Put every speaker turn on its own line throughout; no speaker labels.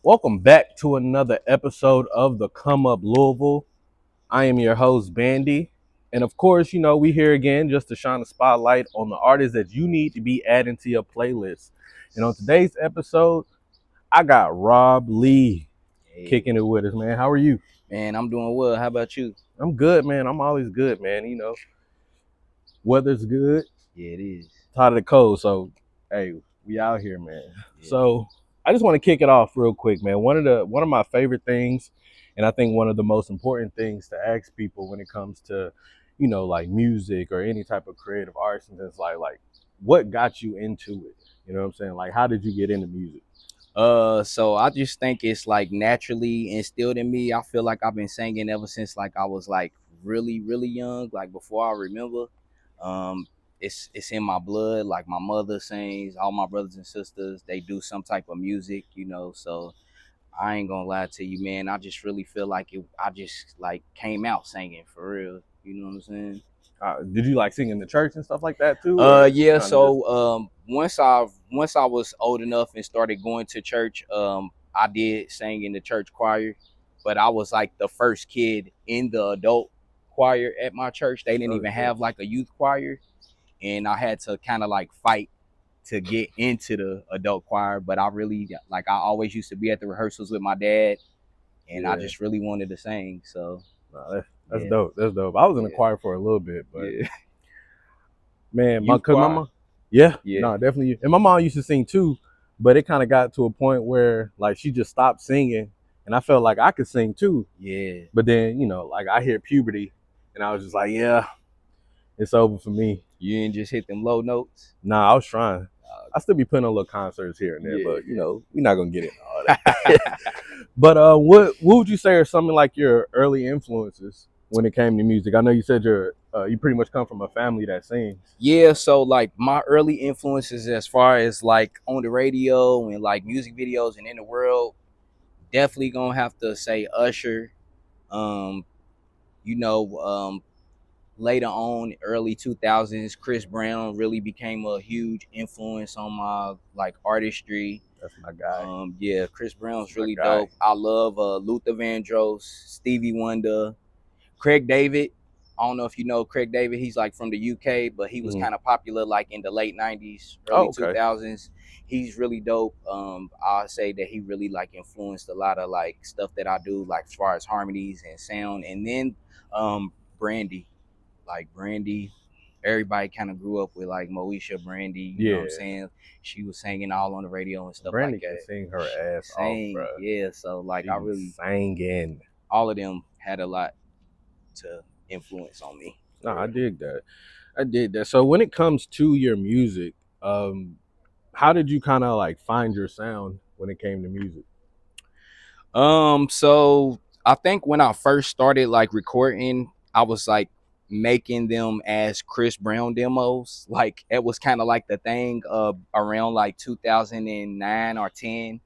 Welcome back to another episode of the Come Up Louisville. I am your host, Bandy. And of course, we here again just to shine a spotlight on the artists that you need to be adding to your playlist. And on today's episode, I got Rob Lee kicking it with us, man. How are you?
Man, I'm doing well. How about you?
I'm good, man. I'm always good, man. Weather's good.
Yeah, it is.
Tired of the cold, so hey, we out here, man.
Yeah.
So I just want to kick it off real quick, man. One of my favorite things, and I think one of the most important things to ask people when it comes to, like music or any type of creative arts, and it's like what got you into it? You know what I'm saying? Like, how did you get into music?
So I just think it's like naturally instilled in me. I feel like I've been singing ever since like I was like really, really young, like before I remember. Um, it's in my blood. Like my mother sings, all my brothers and sisters, they do some type of music. So I ain't gonna lie to you, man. I just really feel like I just like came out singing for real. You know what I'm saying?
Did you like sing in the church and stuff like that too?
Yeah. So once I was old enough and started going to church, I did sing in the church choir, but I was like the first kid in the adult choir at my church. They didn't even have like a youth choir, and I had to kind of like fight to get into the adult choir. But I really I always used to be at the rehearsals with my dad, and I just really wanted to sing. So
that's dope. That's dope. I was in the choir for a little bit, but man, my mama, definitely. And my mom used to sing too, but it kind of got to a point where like she just stopped singing, and I felt like I could sing too.
Yeah.
But then like I hit puberty, and I was just like, yeah, it's over for me.
You didn't just hit them low notes?
Nah, I was trying. I still be putting on little concerts here and there, but we're not gonna get into all that. But what would you say are some of like your early influences when it came to music? I know you said you pretty much come from a family that sings.
Yeah, so like my early influences as far as like on the radio and like music videos and in the world, definitely gonna have to say Usher. Um, you know, Later on, early 2000s, Chris Brown really became a huge influence on my like artistry.
That's my guy.
Yeah, Chris Brown's really dope. I love Luther Vandross, Stevie Wonder, Craig David. I don't know if you know Craig David. He's like from the UK, but he was kind of popular like in the late 90s, early 2000s. He's really dope. I'll say that he really like influenced a lot of like stuff that I do, like as far as harmonies and sound. And then Brandy. Like Brandy, everybody kind of grew up with like Moesha Brandy. You know what I'm saying? She was singing all on the radio and stuff
Brandy
like that.
Can sing her ass off, bro.
Yeah, so like
She's
I really
singing.
All of them had a lot to influence on me.
No, I dig that. So when it comes to your music, how did you kind of like find your sound when it came to music?
So I think when I first started like recording, I was like making them as Chris Brown demos. Like it was kind of like the thing around like 2009 or 10,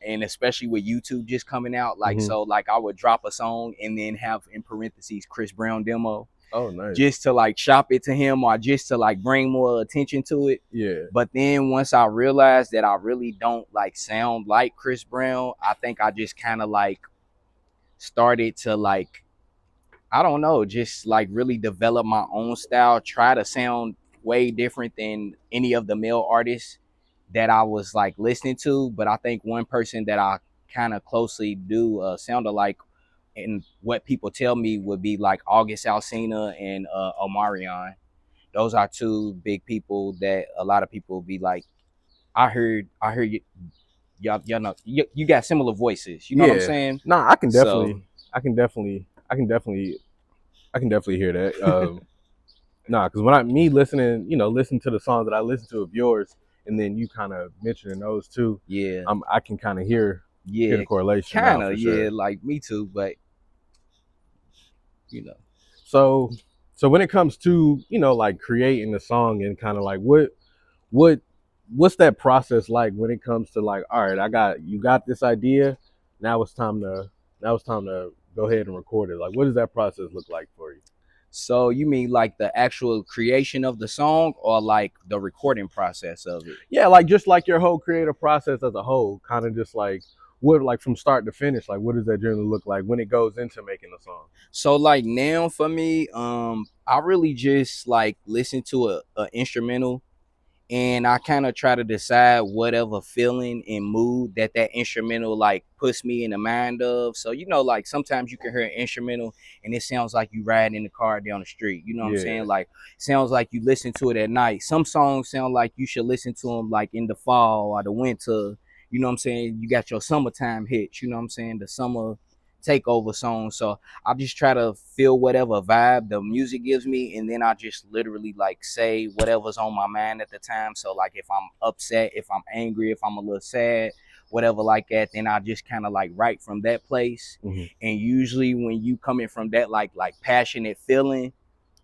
and especially with YouTube just coming out. Like so like I would drop a song and then have in parentheses Chris Brown demo.
Oh, nice.
Just to like shop it to him or just to like bring more attention to it.
Yeah.
But then once I realized that I really don't like sound like Chris Brown, I think I just kind of like started to like, I don't know, just like really develop my own style, try to sound way different than any of the male artists that I was like listening to. But I think one person that I kind of closely do sound alike, and what people tell me would be like August Alsina and Omarion. Those are two big people that a lot of people be like, I heard you, y'all know you got similar voices. You know what I'm saying?
Nah, I can definitely hear that. Nah, because when listen to the songs that I listen to of yours, and then you kind of mentioning those too.
Yeah,
I can kind of hear the correlation.
Kind of, like me too, but you know.
So when it comes to like creating a song and kind of like what's that process like when it comes to like, all right, you got this idea, now it's time to go ahead and record it. Like, what does that process look like for you?
So you mean like the actual creation of the song or like the recording process of it?
Yeah, like just like your whole creative process as a whole, kind of just like what, like, from start to finish, like, what does that generally look like when it goes into making a song?
So like now for me, I really just like listen to a instrumental, and I kind of try to decide whatever feeling and mood that that instrumental like puts me in the mind of. So you know, like sometimes you can hear an instrumental and it sounds like you riding in the car down the street. You know what I'm
Yeah.
saying? Like sounds like you listen to it at night. Some songs sound like you should listen to them like in the fall or the winter. You know what I'm saying? You got your summertime hits. You know what I'm saying? The summer takeover song. So I just try to feel whatever vibe the music gives me, and then I just literally like say whatever's on my mind at the time. So like if I'm upset, if I'm angry, if I'm a little sad, whatever like that, then I just kind of like write from that place.
Hmm.
And usually when you coming from that like passionate feeling,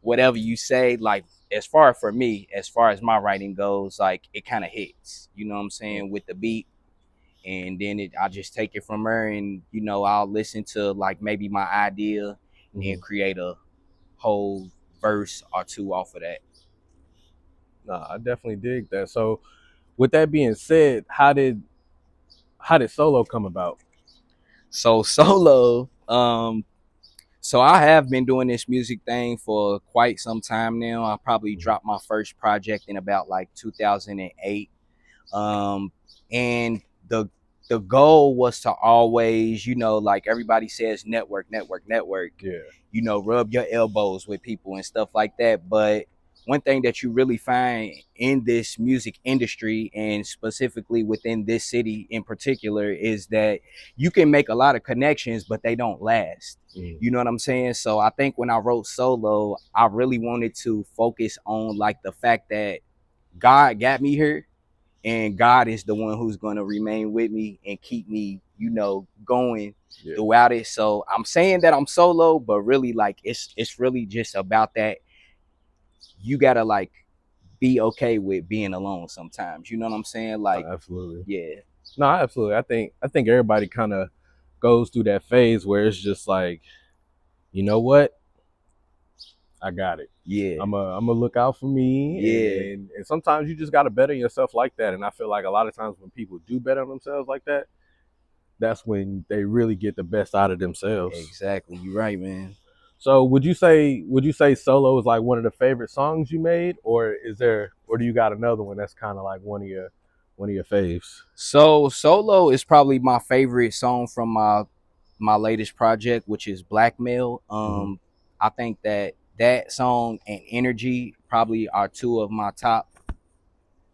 whatever you say, like as far for me, as far as my writing goes, like it kind of hits. You know what I'm saying, with the beat, and then I just take it from her, and you know I'll listen to like maybe my idea and then
Hmm.
create a whole verse or two off of that.
Nah, I definitely dig that. So, with that being said, how did solo come about?
So solo, so I have been doing this music thing for quite some time now. I probably
Hmm.
dropped my first project in about like 2008. um and the the goal was to always, you know, like everybody says, network,
Yeah.
you know, rub your elbows with people and stuff like that. But one thing that you really find in this music industry, and specifically within this city in particular, is that you can make a lot of connections but they don't last.
Mm.
You know what I'm saying? So I think when I wrote solo, I really wanted to focus on like the fact that God got me here, and God is the one who's going to remain with me and keep me, you know, going
Yeah.
throughout it. So I'm saying that I'm solo, but really like it's really just about that you got to like be okay with being alone sometimes. You know what I'm saying? Like
Absolutely.
yeah.
No, absolutely. I think everybody kind of goes through that phase where it's just like, you know what, I got it.
Yeah.
I'm a look out for me,
Yeah.
and sometimes you just got to better yourself like that. And I feel like a lot of times when people do better themselves like that, that's when they really get the best out of themselves.
Exactly. You're right, man.
So would you say solo is like one of the favorite songs you made, or do you got another one that's kind of like one of your faves?
So solo is probably my favorite song from my latest project, which is Blackmail.
Hmm.
I think that that song and Energy probably are two of my top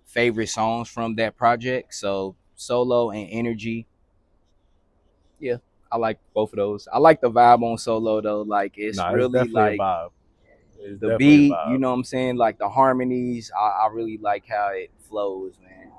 favorite songs from that project. So Solo and Energy, yeah, I like both of those. I like the vibe on Solo though. Like it's
Nah, it's
really
definitely a
like
vibe. It's
the
definitely a
beat, you
vibe.
know what I'm saying? Like the harmonies, I really like how it flows, man.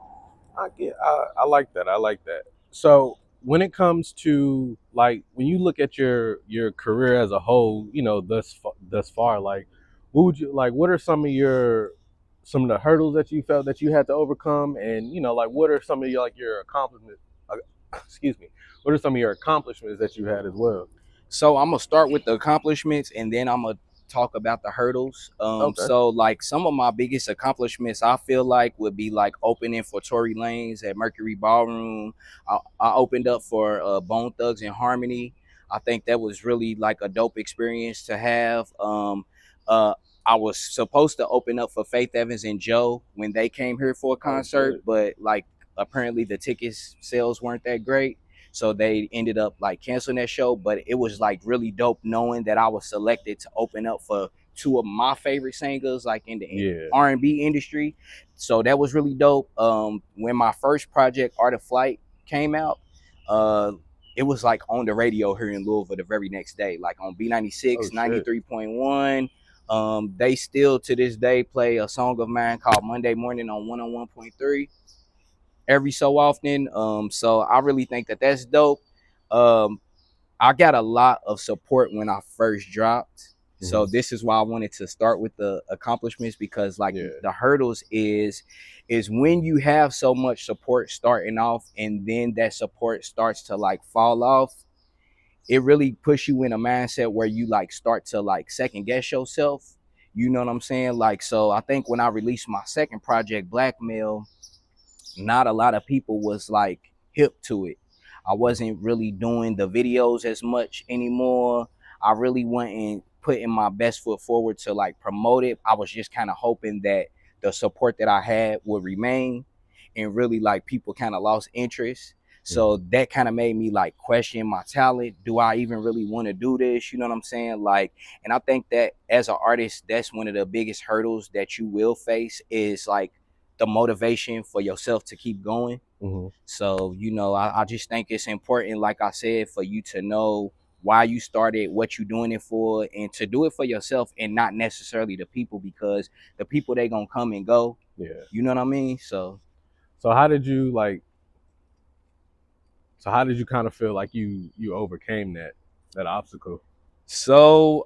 I like that. I like that. So when it comes to, like, when you look at your career as a whole, thus far, like, what are some of the hurdles that you felt that you had to overcome, and like, what are some of your accomplishments? Uh, excuse me. What are some of your accomplishments that you had as well?
So I'm gonna start with the accomplishments, and then I'm gonna talk about the hurdles.
Okay.
So like some of my biggest accomplishments, I feel like would be like opening for Tory Lanez at Mercury Ballroom. I opened up for Bone Thugs and Harmony. I think that was really like a dope experience to have. Uh, I was supposed to open up for Faith Evans and Joe when they came here for a
Oh
concert,
shit.
but like apparently the tickets sales weren't that great, so they ended up like canceling that show. But it was like really dope knowing that I was selected to open up for two of my favorite singers like in the
Yeah.
R&B industry. So that was really dope. When my first project Art of Flight came out, uh it was like on the radio here in Louisville the very next day, like on
Oh
B96
shit.
93.1. They still to this day play a song of mine called Monday Morning on 101.3 every so often. So I really think that that's dope. Um, I got a lot of support when I first dropped. So
Hmm.
this is why I wanted to start with the accomplishments, because like
Yeah.
the hurdles is when you have so much support starting off and then that support starts to like fall off, it really puts you in a mindset where you like start to like second guess yourself. You know what I'm saying? Like, so I think when I released my second project, Blackmail, not a lot of people was like hip to it. I wasn't really doing the videos as much anymore. I really wasn't putting my best foot forward to like promote it. I was just kind of hoping that the support that I had would remain, and really like people kind of lost interest. So
Mhm.
that kind of made me like question my talent. Do I even really want to do this? You know what I'm saying? Like, and I think that as an artist, that's one of the biggest hurdles that you will face is like the motivation for yourself to keep going.
Mhm.
So, I just think it's important, like I said, for you to know why you started, what you're doing it for, and to do it for yourself and not necessarily the people, because the people, they gonna come and go.
Yeah.
You know what I mean? So
So how did you like? So how did you kind of feel like you overcame that obstacle?
so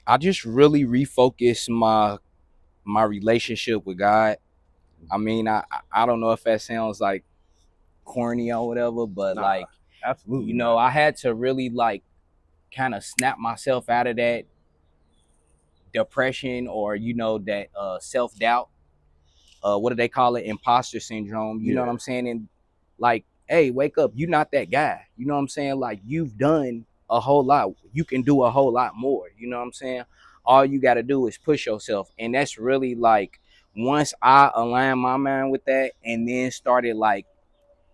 I just really refocused my relationship with God. I mean, I don't know if that sounds like corny or whatever, but
Nah,
like,
absolutely not.
I had to really like kind of snap myself out of that depression, or that self-doubt, what do they call it, imposter syndrome, you know what
Yeah.
I'm saying? And like, hey, wake up, you're not that guy, you know what I'm saying? Like, you've done a whole lot, you can do a whole lot more, you know what I'm saying? All you got to do is push yourself. And that's really like, once I aligned my mind with that and then started like,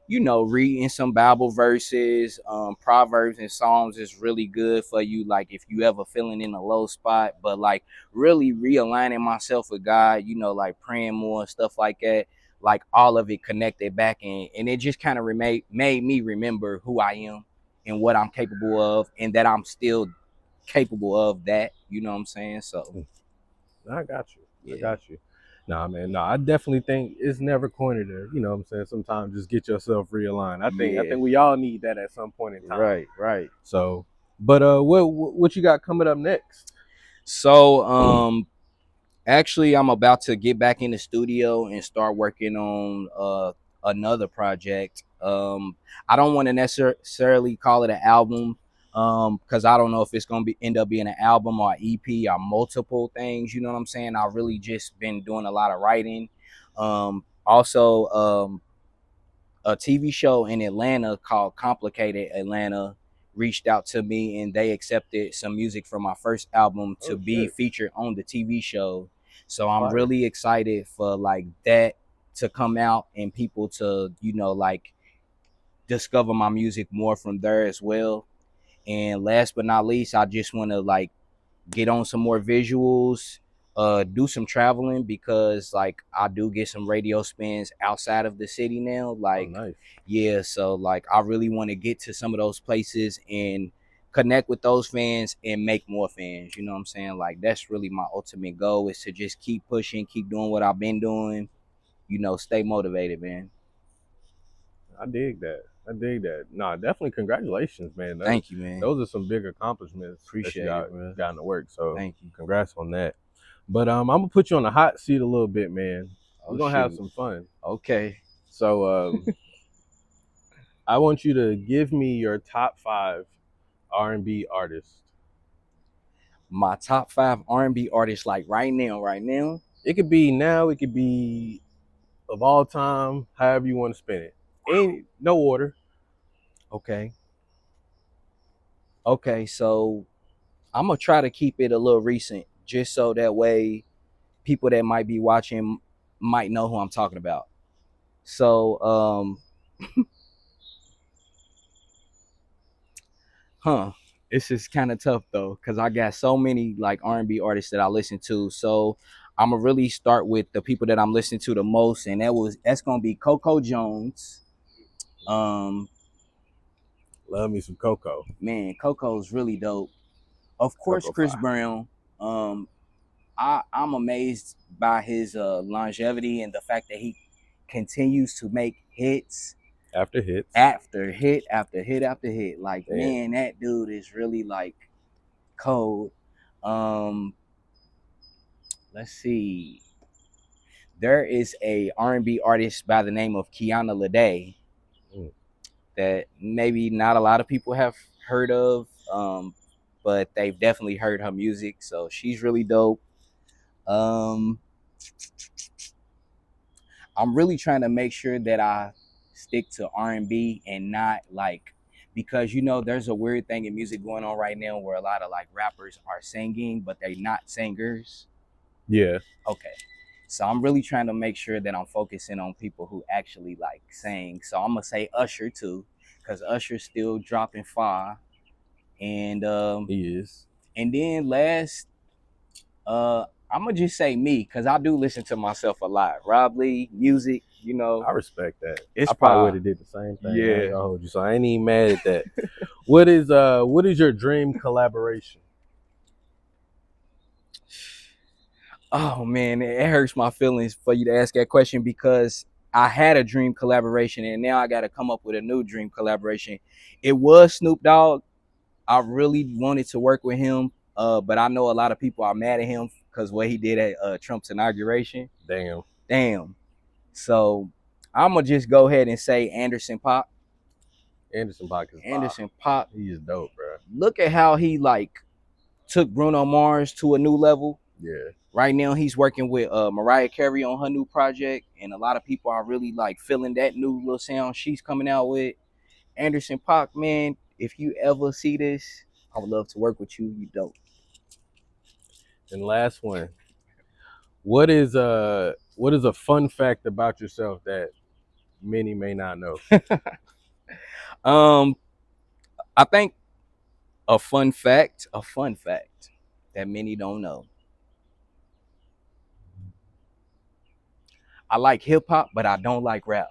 reading some Bible verses, Proverbs and Psalms is really good for you. Like, if you ever feeling in a low spot, but like really realigning myself with God, like praying more and stuff like that, like all of it connected back in. And it just kind of made me remember who I am and what I'm capable of, and that I'm still capable of that. You know what I'm saying? So,
I got you. I
yeah.
got you. Nah, man. Nah, I definitely think it's never corny to, you know what I'm saying, sometimes just get yourself realigned. I think
Yeah.
we all need that at some point in time.
Right, right.
So, but what you got coming up next?
So, actually, I'm about to get back in the studio and start working on another project. I don't want to necessarily call it an album, because I don't know if it's gonna end up being an album or an EP or multiple things. You know what I'm saying? I've really just been doing a lot of writing. Also, a TV show in Atlanta called Complicated Atlanta reached out to me, and they accepted some music from my first album to
Oh
be
shit.
featured on the TV show. So
That's
I'm
fire.
really excited for like that to come out and people to, like discover my music more from there as well. And last but not least, I just want to like get on some more visuals, do some traveling, because like I do get some radio spins outside of the city now.
Oh,
Like,
nice.
yeah, so like I really want to get to some of those places and connect with those fans and make more fans. You know what I'm saying? Like, that's really my ultimate goal, is to just keep pushing, keep doing what I've been doing, stay motivated, man.
I dig that. I dig that. Nah, definitely congratulations, man.
Thank you, man.
Those are some big accomplishments that you
Appreciate it, bro.
got in the work. So
Thank you.
congrats on that. But I'm gonna put you on the hot seat a little bit, man. We're
Oh
gonna have
shoot.
some fun.
Okay.
So I want you to give me your top 5 R&B artists.
My top 5 R&B artists, like right now, right now.
It could be now, it could be of all time, however you want to spin it. Ain't no order.
Okay. Okay, so I'm gonna try to keep it a little recent, just so that way people that might be watching might know who I'm talking about. So, huh, this is kind of tough though, because I got so many like R&B artists that I listen to. So I'm gonna really start with the people that I'm listening to the most, and that's gonna be Coco Jones. Um,
Love me some Coco.
Man, Coco's really dope. Of course,
Coco
Chris
5.
Brown. Um, I'm amazed by his longevity and the fact that he continues to make hits
After hits.
after hit after hit after hit. Like,
Damn.
man, that dude is really like cold. Um, let's see. There is a R&B artist by the name of Kiana Lede
Mm.
that maybe not a lot of people have heard of, but they've definitely heard her music. So she's really dope. Um, I'm really trying to make sure that I stick to R&B and not like, because there's a weird thing in music going on right now where a lot of like rappers are singing but they're not singers.
Yeah.
Okay. So I'm really trying to make sure that I'm focusing on people who actually like sing. So I'm gonna say Usher too, because Usher's still dropping fire. And
He is.
and then last, I'm gonna just say me, because I do listen to myself a lot. Rob Lee, music,
I respect that.
it's
I probably
fire.
would have did the same thing. I
Yeah.
ain't gonna hold you. So I ain't even mad at that. What is your dream collaboration?
Oh man, it hurts my feelings for you to ask that question, because I had a dream collaboration and now I got to come up with a new dream collaboration. It was Snoop Dogg. I really wanted to work with him, but I know a lot of people are mad at him because what he did at Trump's inauguration. Damn. So I'm gonna just go ahead and say Anderson .Paak.
Anderson .Paak is
Anderson .Paak.
He is dope, bro.
Look at how he like took Bruno Mars to a new level.
Yeah.
Right now he's working with Mariah Carey on her new project, and a lot of people are really like feeling that new little sound she's coming out with. Anderson .Paak, man, if you ever see this, I would love to work with you. You dope.
And last one. What is a fun fact about yourself that many may not know?
I think a fun fact that many don't know. I like hip hop, but I don't like rap.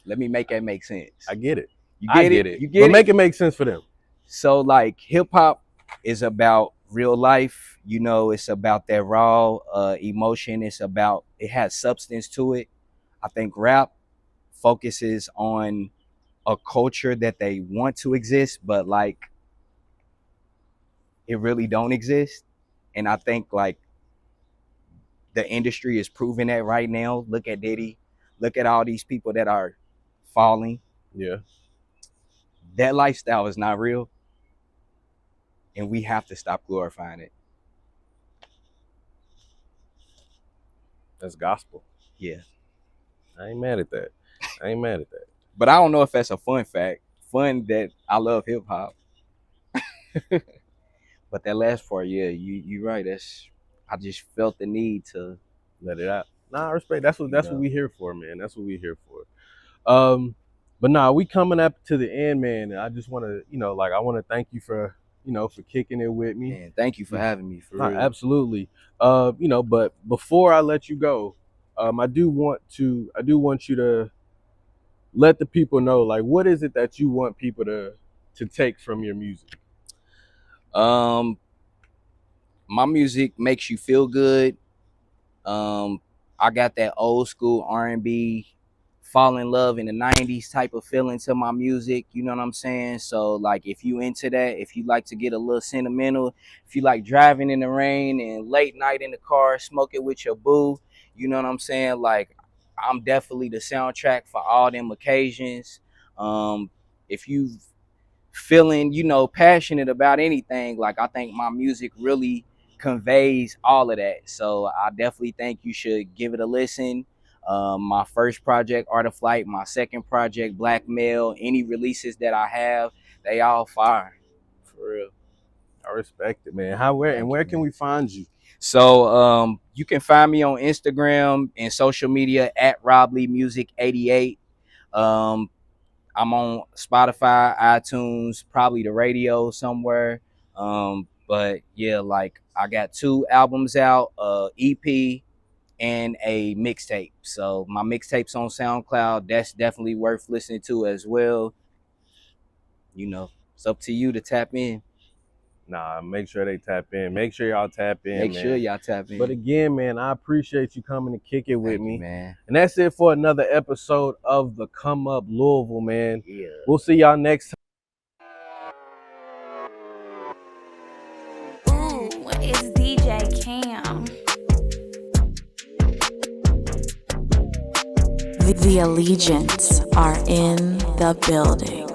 Let me make that make sense.
I get it.
You get it? You get
but
it?
Make it make sense for them.
So like hip hop is about real life, it's about that raw emotion. It has substance to it. I think rap focuses on a culture that they want to exist, but like it really don't exist. And I think like the industry is proving that right now. Look at Diddy. Look at all these people that are falling.
Yeah.
That lifestyle is not real. And we have to stop glorifying it.
That's gospel.
Yeah.
I ain't mad at that.
But I don't know if that's a fun fact. Fun that I love hip hop. But that last part, yeah, you're right. I just felt the need to
let it out. Nah, I respect. That's what we here for, man. That's what we here for. But nah, we coming up to the end, man. And I just want to, I want to thank you for, for kicking it with me.
Man, thank you for having me. For real.
Absolutely. But before I let you go, I do want you to let the people know, like, what is it that you want people to take from your music?
My music makes you feel good. I got that old school R&B, fall in love in the 90s type of feeling to my music. You know what I'm saying? So like if you into that, if you like to get a little sentimental, if you like driving in the rain and late night in the car, smoking with your boo, you know what I'm saying? Like I'm definitely the soundtrack for all them occasions. If you feeling, passionate about anything, like I think my music really conveys all of that. So I definitely think you should give it a listen. My first project, Art of Flight, my second project, Blackmail, any releases that I have, they all fire. For real.
I respect it, man. Where can we find you?
So you can find me on Instagram and social media at RobLeeMusic88. I'm on Spotify, iTunes, probably the radio somewhere. But yeah, like I got 2 albums out, EP and a mixtape. So my mixtape's on SoundCloud. That's definitely worth listening to as well. It's up to you to tap in.
Nah, make sure they tap in. Make sure y'all tap in,
Make sure y'all tap in.
But again, man, I appreciate you coming to kick it with me.
Man.
And that's it for another episode of the Come Up Louisville, man.
Yeah.
We'll see y'all next time.
Ooh, it's DJ Cam. The allegiance are in the building.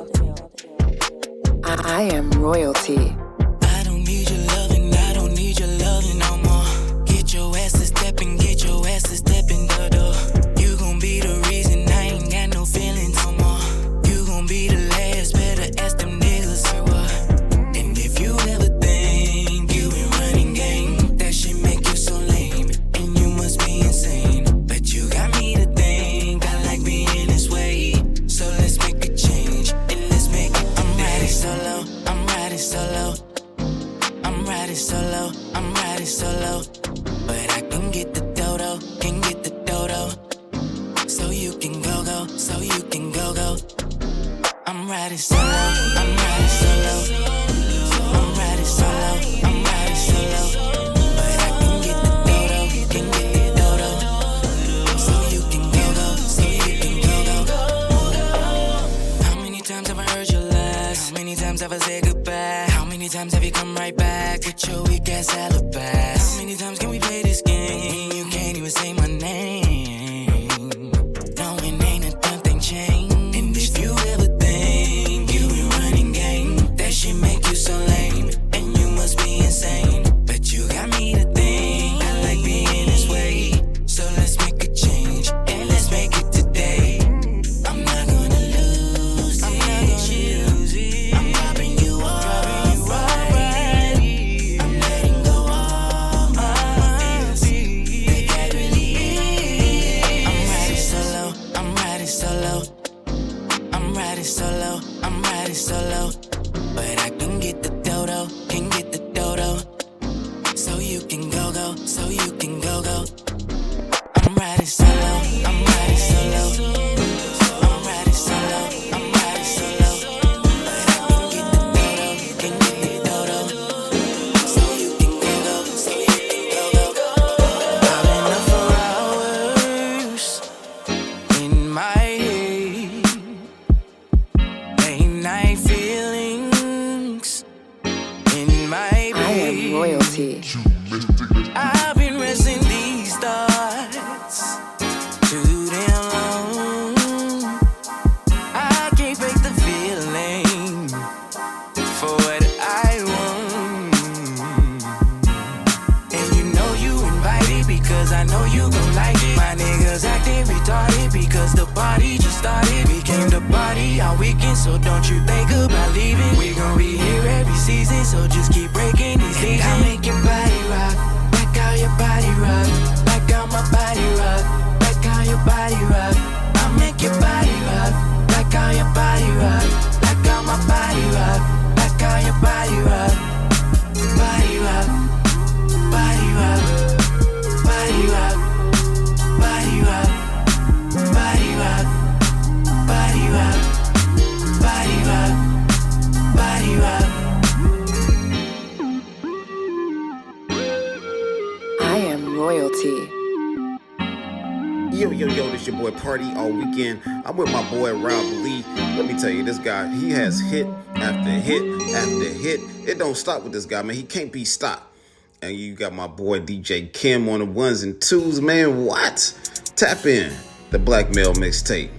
I am royalty.
I don't need your loving, I don't need your loving no more. Get your ass to stepping, the door. You gon' be the reason I ain't got no riding solo, I'm riding solo. But I can get the dodo, can get the dodo. So you can go, go, so you can go, go. I'm riding solo, I'm riding solo. I'm riding solo, I'm riding solo. But I can get the dodo, can get the dodo. So you can go, go, so you can go, go. How many times have I heard your lies? How many times have I said goodbye? How many times have you come right back with your weak ass alibis? How many times can we play this game? You can't even say my name. No, it ain't a damn thing changed. And if you ever think you been running game, that shit make you so lame. And you must be insane. But you got me to think I like being this way. So let's make a change and let's make it today. I'm not gonna lose it. I'm popping you off already. I'm letting go all my fears. They can't really eat. I'm riding solo, I'm riding solo. I'm riding solo, I'm riding solo. But I can get the dodo, can get the dodo. So you can go, go, so you can go, go. I'm riding solo, I'm riding solo. I'm riding solo, I'm riding solo. But I can get the dodo, can get the dodo. So you can go, go, so you can go, go. I've been up for hours in my head. Late night feelings in my bed.
I am royalty.
I've been resting these thoughts too damn long. I can't fake the feeling for what I want. And you know you invited because I know you gon' like it. My niggas acting retarded because the party just started. We came to party all weekend, so don't you think about leaving. We gon' be here every season, so just keep breaking these seasons. I make your body rock, like how your body rock, like how my body rock, like how your body rock. I make your body rock, like how your body rock, like how my body rock, like how your body rock, body rock, body rock, body rock, body rock, body rock, body rock, body rock, body rock.
I am royalty.
Yo, this your boy Party all weekend. I'm with my boy Rob Lee. Let me tell you, this guy, he has hit after hit after hit. It don't stop with this guy, man. He can't be stopped. And you got my boy DJ Kim on the ones and twos, man. What? Tap in the Black Male Mixtape.